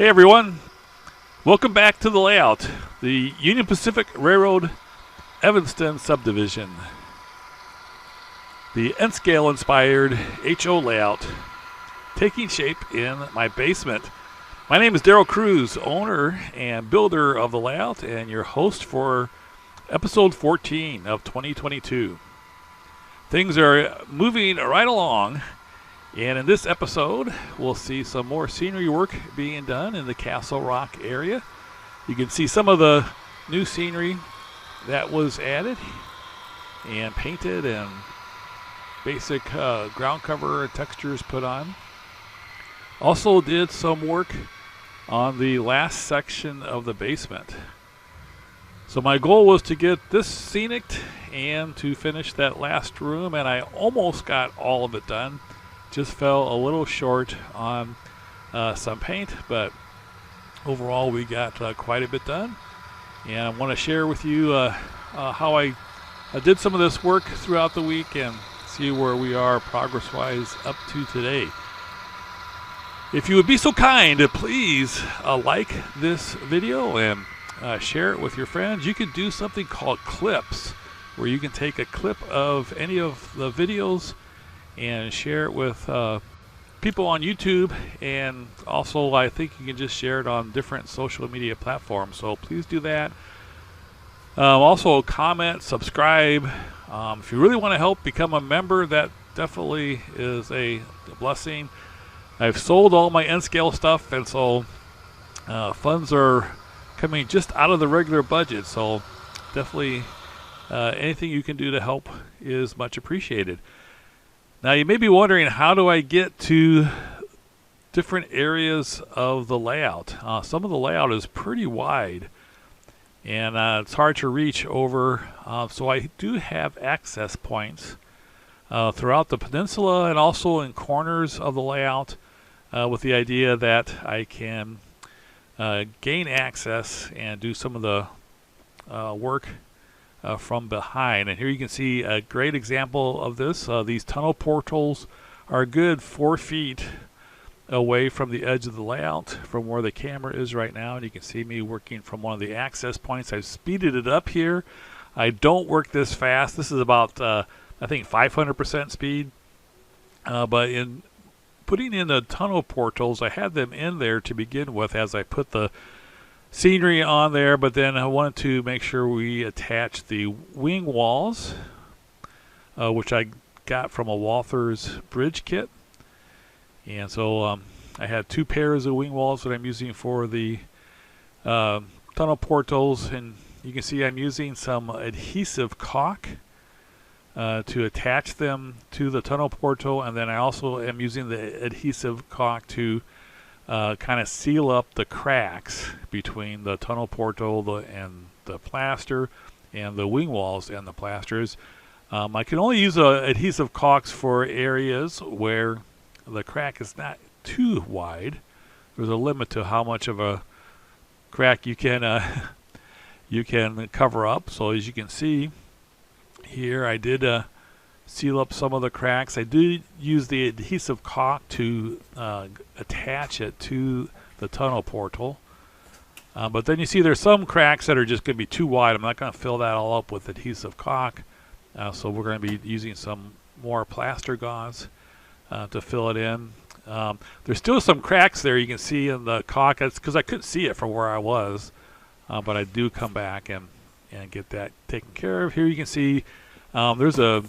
Hey everyone, welcome back to the layout, the Union Pacific Railroad Evanston Subdivision. The N-scale inspired HO layout taking shape in my basement. My name is Daryl Kruse, owner and builder of the layout and your host for episode 14 of 2022. Things are moving right along. And in this episode, we'll see some more scenery work being done in the Castle Rock area. You can see some of the new scenery that was added and painted and basic ground cover and textures put on. Also did some work on the last section of the basement. So my goal was to get this scenic and to finish that last room, and I almost got all of it done. Just fell a little short on some paint, but overall we got quite a bit done. And I want to share with you how I did some of this work throughout the week and see where we are progress-wise up to today. If you would be so kind to please like this video and share it with your friends. You can do something called clips, where you can take a clip of any of the videos and share it with people on YouTube, and also I think you can just share it on different social media platforms, so please do that. Also comment, subscribe. If you really want to help become a member, that definitely is a blessing. I've sold all my N-scale stuff, and so funds are coming just out of the regular budget, so definitely anything you can do to help is much appreciated. Now you may be wondering, how do I get to different areas of the layout? Some of the layout is pretty wide and it's hard to reach over, so I do have access points throughout the peninsula and also in corners of the layout with the idea that I can gain access and do some of the work from behind. And here you can see a great example of this. These tunnel portals are a good 4 feet away from the edge of the layout from where the camera is right now, and you can see me working from one of the access points. I've speeded it up here. I don't work this fast. This is about I think 500% speed, but in putting in the tunnel portals, I had them in there to begin with as I put the scenery on there, but then I wanted to make sure we attach the wing walls, which I got from a Walther's bridge kit. And so I had 2 pairs of wing walls that I'm using for the tunnel portals, and you can see I'm using some adhesive caulk to attach them to the tunnel portal, and then I also am using the adhesive caulk to kind of seal up the cracks between the tunnel portal and the plaster and the wing walls and the plasters. I can only use adhesive caulks for areas where the crack is not too wide. There's a limit to how much of a crack you can cover up. So as you can see here, I did seal up some of the cracks. I did use the adhesive caulk to attach it to the tunnel portal. But then you see there's some cracks that are just going to be too wide. I'm not going to fill that all up with adhesive caulk. So we're going to be using some more plaster gauze to fill it in. There's still some cracks there you can see in the caulk. That's because I couldn't see it from where I was. But I do come back and get that taken care of. Here you can see there's a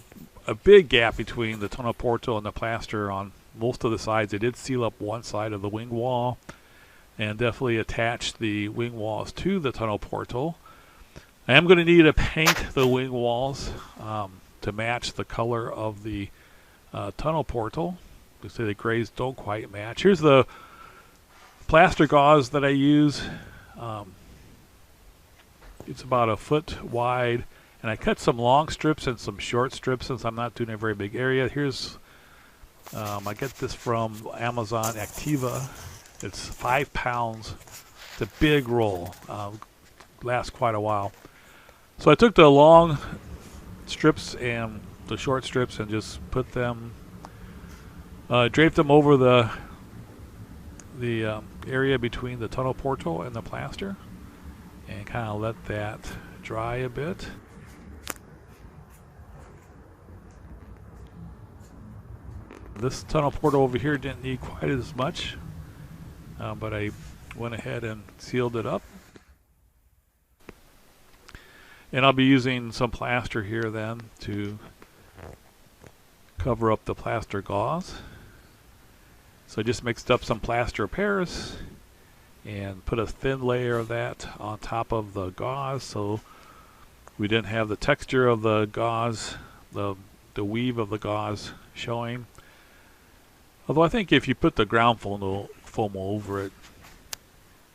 big gap between the tunnel portal and the plaster on most of the sides. I did seal up one side of the wing wall and definitely attach the wing walls to the tunnel portal. I am going to need to paint the wing walls to match the color of the tunnel portal. You see the grays don't quite match. Here's the plaster gauze that I use. It's about a foot wide. And I cut some long strips and some short strips since I'm not doing a very big area. Here's, I get this from Amazon Activa. It's 5 pounds. It's a big roll. Lasts quite a while. So I took the long strips and the short strips and just put them, draped them over the area between the tunnel portal and the plaster, and kind of let that dry a bit. This tunnel portal over here didn't need quite as much, but I went ahead and sealed it up. And I'll be using some plaster here then to cover up the plaster gauze. So I just mixed up some plaster of Paris and put a thin layer of that on top of the gauze, so we didn't have the texture of the gauze, the weave of the gauze showing. Although I think if you put the ground foam over it,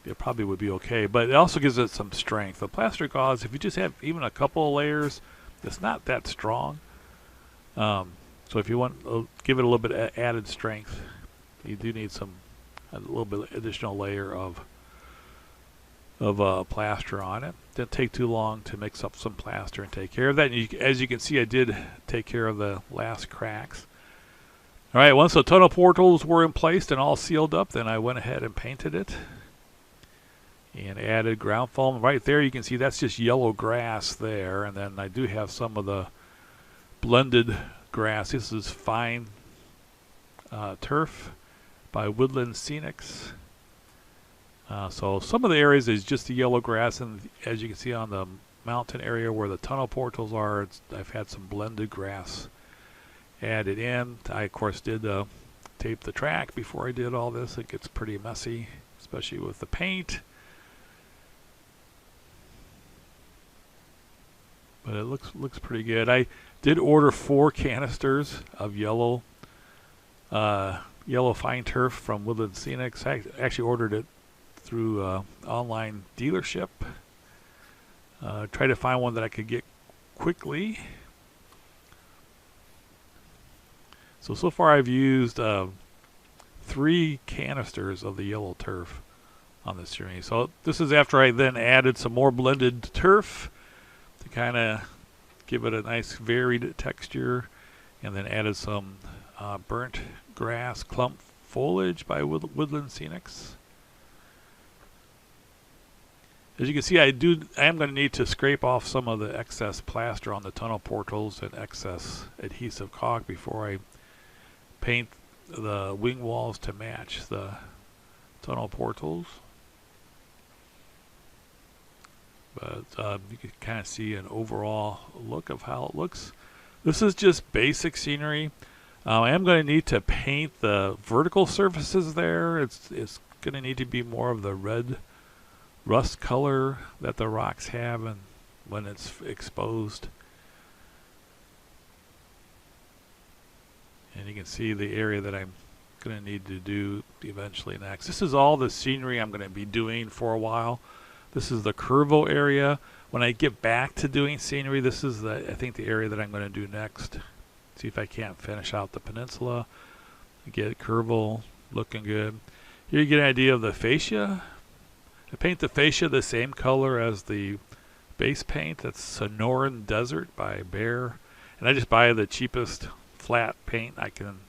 it probably would be okay. But it also gives it some strength. The plaster gauze, if you just have even a couple of layers, it's not that strong. So if you want to give it a little bit of added strength, you do need a little bit additional layer of plaster on it. Didn't take too long to mix up some plaster and take care of that. And as you can see, I did take care of the last cracks. All right, once the tunnel portals were in place and all sealed up, then I went ahead and painted it and added ground foam. Right there you can see that's just yellow grass there, and then I do have some of the blended grass. This is fine turf by Woodland Scenics. So some of the areas is just the yellow grass, and as you can see on the mountain area where the tunnel portals are, I've had some blended grass added in. I of course did tape the track before I did all this. It gets pretty messy, especially with the paint. But it looks pretty good. I did order 4 canisters of yellow fine turf from Woodland Scenics. I actually ordered it through online dealership. Tried to find one that I could get quickly. So far I've used 3 canisters of the yellow turf on this journey. So this is after I then added some more blended turf to kind of give it a nice varied texture, and then added some burnt grass clump foliage by Woodland Scenics. As you can see, I am going to need to scrape off some of the excess plaster on the tunnel portals and excess adhesive caulk before I paint the wing walls to match the tunnel portals. But you can kind of see an overall look of how it looks. This is just basic scenery. I am going to need to paint the vertical surfaces there. It's going to need to be more of the red rust color that the rocks have and when it's exposed. And you can see the area that I'm going to need to do eventually next. This is all the scenery I'm going to be doing for a while. This is the Curvo area. When I get back to doing scenery, this is I think the area that I'm going to do next. See if I can't finish out the peninsula. Get Curvo looking good. Here you get an idea of the fascia. I paint the fascia the same color as the base paint. That's Sonoran Desert by Bear. And I just buy the cheapest flat paint I can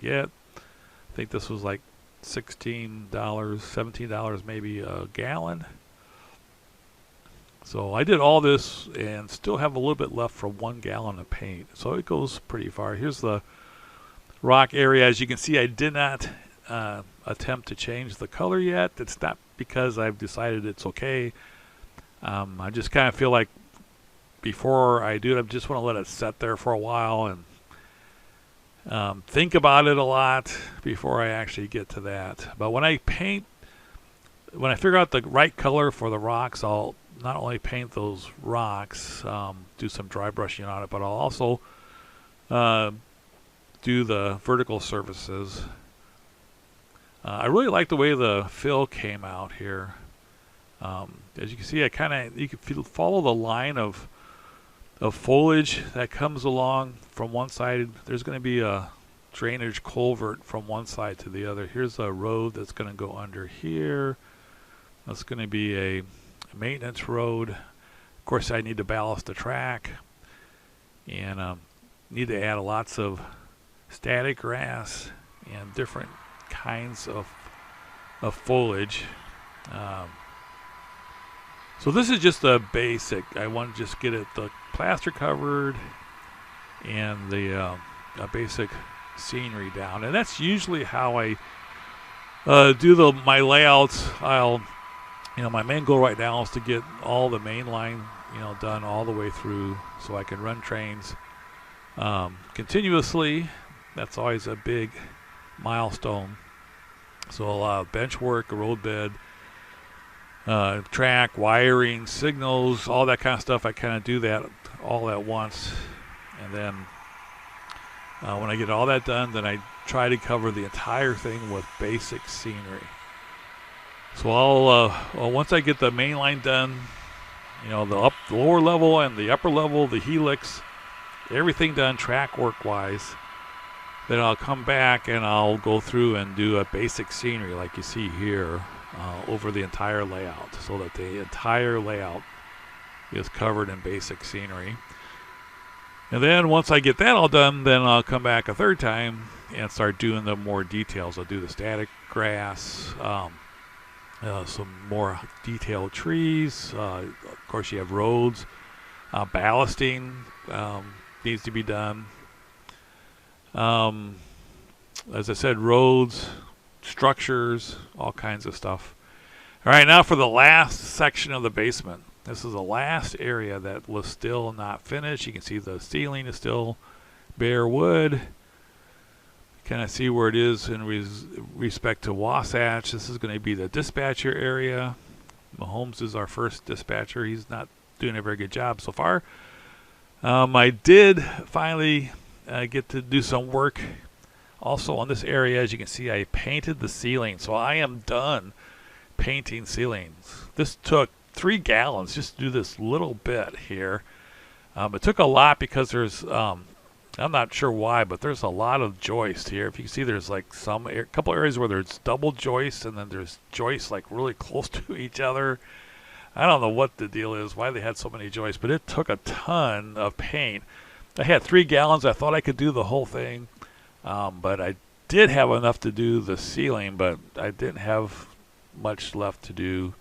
get. I think this was like $16, $17 maybe a gallon. So I did all this and still have a little bit left for 1 gallon of paint. So it goes pretty far. Here's the rock area. As you can see, I did not attempt to change the color yet. It's not because I've decided it's okay. I just kind of feel like before I do it, I just want to let it set there for a while and think about it a lot before I actually get to that. But when I figure out the right color for the rocks, I'll not only paint those rocks, do some dry brushing on it, but I'll also do the vertical surfaces. I really like the way the fill came out here. As you can see, you can follow the line of foliage that comes along from one side. There's going to be a drainage culvert from one side to the other. Here's a road that's going to go under here. That's going to be a maintenance road. Of course, I need to ballast the track, and need to add lots of static grass and different kinds of of foliage. So this is just a basic. I want to just get the plaster covered and the a basic scenery down, and that's usually how I do my layouts. My main goal right now is to get all the main line, done all the way through, so I can run trains continuously. That's always a big milestone. So bench work, a road bed, track, wiring, signals, all that kind of stuff. I kind of do that all at once, and then when I get all that done, then I try to cover the entire thing with basic scenery. So I'll once I get the main line done, the lower level and the upper level, the helix, everything done track work wise, then I'll come back and I'll go through and do a basic scenery like you see here over the entire layout, so that the entire layout is covered in basic scenery. And then once I get that all done, then I'll come back a third time and start doing the more details. I'll do the static grass, some more detailed trees. Of course, you have roads. Ballasting needs to be done. As I said, roads, structures, all kinds of stuff. All right, now for the last section of the basement. This is the last area that was still not finished. You can see the ceiling is still bare wood. Kind of see where it is in respect to Wasatch. This is going to be the dispatcher area. Mahomes is our first dispatcher. He's not doing a very good job so far. I did finally get to do some work also on this area. As you can see, I painted the ceiling. So I am done painting ceilings. This took 3 gallons just to do this little bit here. It took a lot because there's I'm not sure why, but there's a lot of joist here. If you can see, there's like a couple areas where there's double joist, and then there's joists like really close to each other. I don't know what the deal is, why they had so many joists, but it took a ton of paint. I had 3 gallons. I thought I could do the whole thing, but I did have enough to do the ceiling, but I didn't have much left to do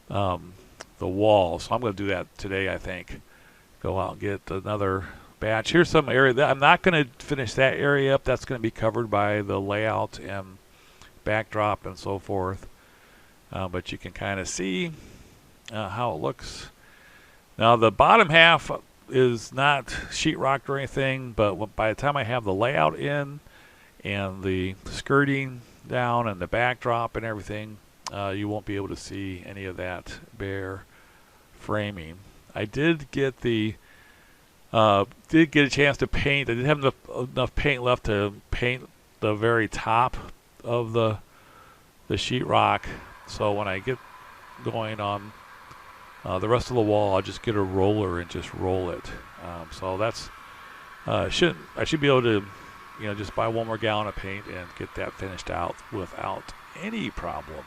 the wall. So I'm going to do that today, I think. Go out and get another batch. Here's some area that I'm not going to finish that area up. That's going to be covered by the layout and backdrop and so forth. But you can kind of see how it looks. Now the bottom half is not sheetrocked or anything, but by the time I have the layout in and the skirting down and the backdrop and everything, you won't be able to see any of that bare framing. I did get a chance to paint. I didn't have enough paint left to paint the very top of the sheetrock. So when I get going on the rest of the wall, I'll just get a roller and just roll it. So that's I should be able to just buy 1 more gallon of paint and get that finished out without any problem.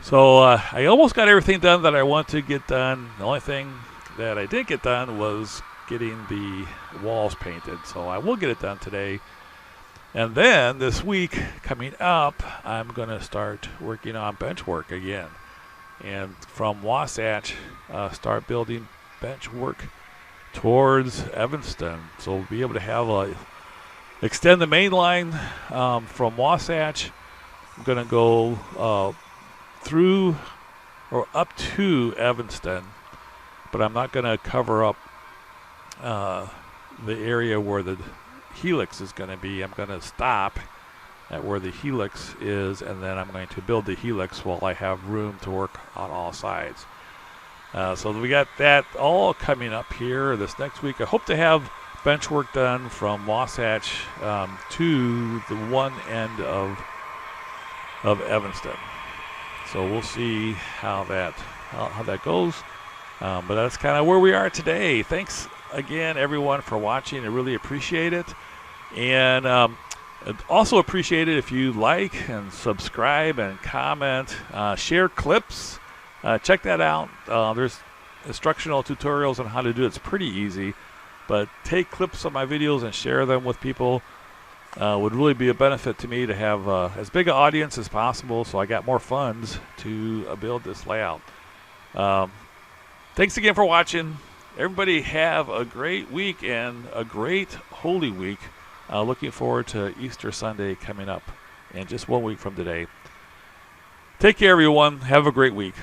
So I almost got everything done that I want to get done. The only thing that I didn't get done was getting the walls painted. So I will get it done today. And then this week coming up, I'm going to start working on bench work again. And from Wasatch, start building bench work towards Evanston. So we'll be able to have extend the main line from Wasatch. I'm going to go through or up to Evanston, but I'm not going to cover up the area where the helix is going to be. I'm going to stop at where the helix is, and then I'm going to build the helix while I have room to work on all sides. So we got that all coming up here this next week. I hope to have bench work done from Wasatch to the one end of Evanston. So we'll see how that goes. But that's kind of where we are today. Thanks again, everyone, for watching. I really appreciate it. And I'd also appreciate it if you like and subscribe and comment, share clips. Check that out. There's instructional tutorials on how to do it. It's pretty easy. But take clips of my videos and share them with people. would really be a benefit to me to have as big an audience as possible, so I got more funds to build this layout. Thanks again for watching. Everybody have a great week and a great Holy Week. Looking forward to Easter Sunday coming up in just 1 week from today. Take care, everyone. Have a great week.